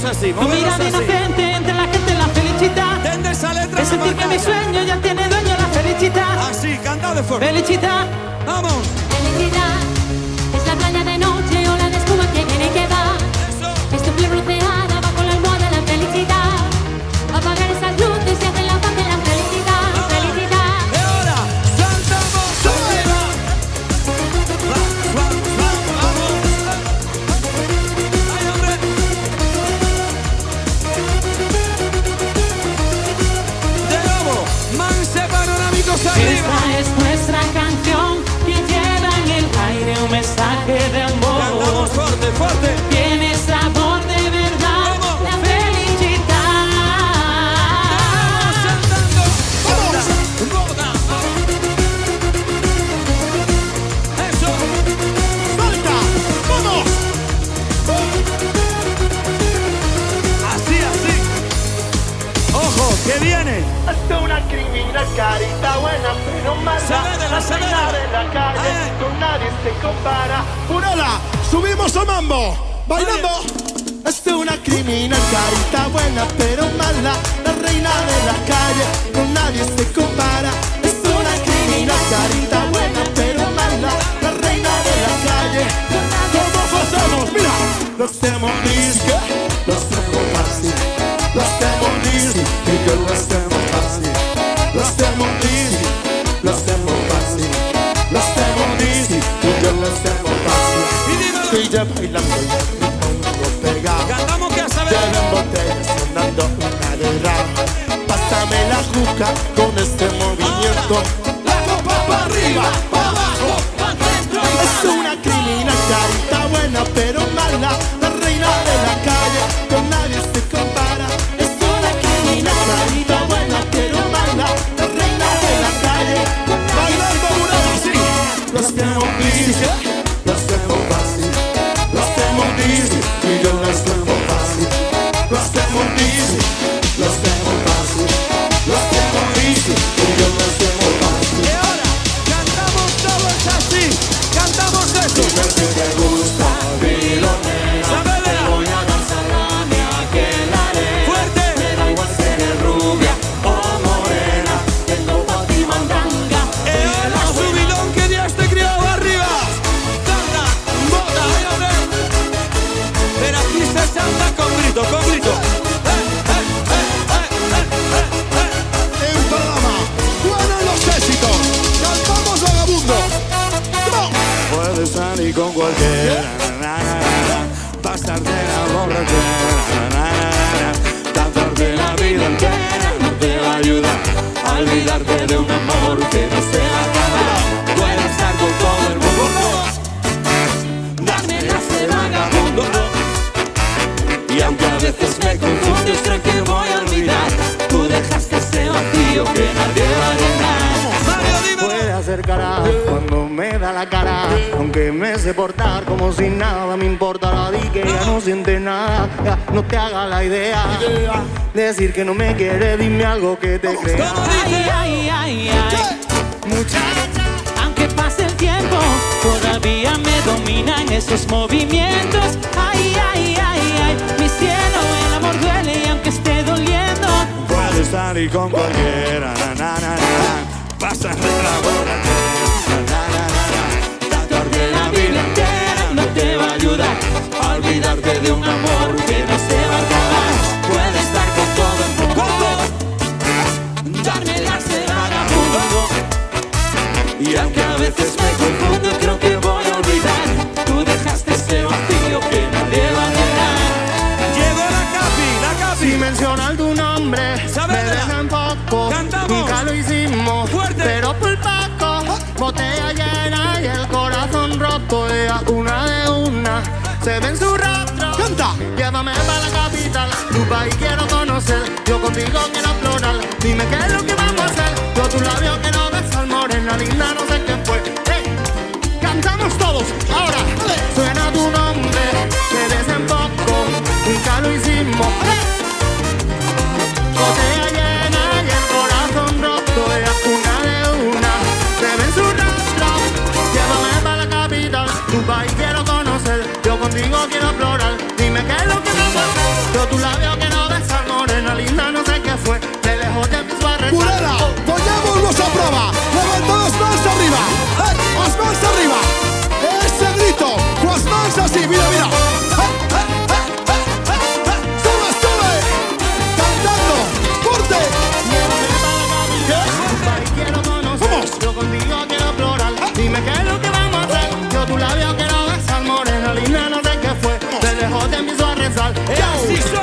Movernos así, Tu mirada inocente entre la gente la felicità. Tende esa letra. Es sentir que mi sueño ya tiene dueño la felicità. Así, canta de fuerte. Felicità. Vamos. Felicidad es la playa de noche, ola de espuma que viene y que va. Eso. Es tu piel bronceada bajo la almohada la felicidad. Apagar esas luces y hacer la paz en la felicidad. Felicidad. Y ahora, cantamos. ¡Arriba! Vamos. ¡Ay, hombre! De nuevo, Manse Panorámicos arriba. Esta es nuestra canción que lleva en el aire un mensaje de amor. Cantamos fuerte, fuerte. Tiene sabor de verdad, Vamos. la felicidad. Saltando. Boda. Eso. ¡Salta! ¡Vamos! Así, así. Ojo, que viene. Hasta una criminal carita buena, pero mala. Salédela, La reina salédela. de la calle, con nadie se compara. ¡Purela! ¡Subimos al mambo! ¡Bailando! Es una criminal carita buena pero mala. La reina de la calle, con nadie se compara. Es una criminal carita buena pero mala. La reina de la calle. ¿Cómo hacemos? ¡Mira! Lo hacemos disque, lo hacemos fácil. Lo hacemos disque, y que lo hacemos fácil. Lo hacemos disque, lo hacemos fácil. Lo hacemos disque, y que lo hacemos fácil. Y dímelo. Estoy ya bailando y el ritmo pegado. Cantamos que a saber. Lleven botellas sonando una de rap. Pásame la juca con este movimiento. La copa para arriba, para abajo, para adentro. Es una criminal carita buena pero mala. La reina de la calle, con nadie se compara. Es una criminal carita buena pero mala. La reina de la calle, bailando una así. Lo hacemos disque, lo hacemos fácil. Lo hacemos disque, y yo lo hacemos fácil. Lo hacemos disque, lo hacemos fácil. Lo hacemos disque, y yo lo hacemos fácil. Y ahora, cantamos todos así. Cantamos eso. Si te gusta, dilo, nena. Sabedela. Voy a dar salami a que la haré. Fuerte. Me da igual si eres rubia o morena. Tengo pa' ti mandanga. Y ahora, subidón que Dios te crió arriba. Canta, bota, ay, hombre. Pero aquí se salta con grito, con grito. En programa, suenan los éxitos. Cantamos vagabundo. ¡No! Puedes salir con cualquiera, pasarte la borrachera, tatuarte la vida entera no te va a ayudar a olvidarte de un amor que no se va a acabar. Puedes estar con todo el mundo, darme ese vagabundo. Y aunque a veces me confundes, creo que voy a olvidar. Tú dejaste ese vacío que nadie va a llenar. Mario, dime. Puede hacer cara cuando me da la cara. Aunque me sé portar como si nada me importara. Di que ya no siente nada, ya no te haga la idea. Decir que no me quiere, dime algo que te crea. ¿Cómo Ay, dice? ay, ay, ay. Muchacha, aunque pase el tiempo, todavía me dominan esos movimientos. Ay, ay, ay, ay. Mi cielo, el amor duele y aunque esté doliendo. Puedes salir con cualquiera, pasas de la borrachera, tatuarte la vida entera no te va a ayudar a olvidarte de un amor que no se va a acabar. Puedes estar con todo el mundo, darme la vagabundo. Y aunque a veces me confundo, creo que voy a olvidar. Tú dejaste ese vacío que nadie va a llenar. Llegó la Capi. Si mencionan tu nombre, Sabedela. me dejan poco. Cantamos. Nunca lo hicimos, Fuerte. pero por poco. Botella llena y el corazón roto. Ella una de una se ve en su rostro. Canta. Llévame para la capital, tu país quiero conocer. Yo contigo quiero explorar. Dime qué es lo que vamos a hacer. Yo tu labio que no besan, morena linda, no sé qué fue. Hey. Cantamos todos, ahora suena tu nombre, que desemboco, nunca lo hicimos. Botella llena y el corazón roto, ella una de una, se ve en su rostro. Llévame para la capital, tu país quiero conocer, yo contigo quiero explorar. Dime qué es lo que vamos a hacer. Yo tu labio quiero besar, morena linda, no sé qué fue. De lejos te empiezo a rezar. Purera, ponémonos a prueba. Levanta las manos arriba. Las manos arriba. Ese grito, con las manos así, mira, mira. Sube, sube. Cantando, corte. Quiero conocer, Vamos. yo contigo quiero explorar. Dime qué es lo que vamos a hacer. Yo tu labio quiero besar, morena linda, no sé qué fue. De lejos te empiezo a rezar. Y así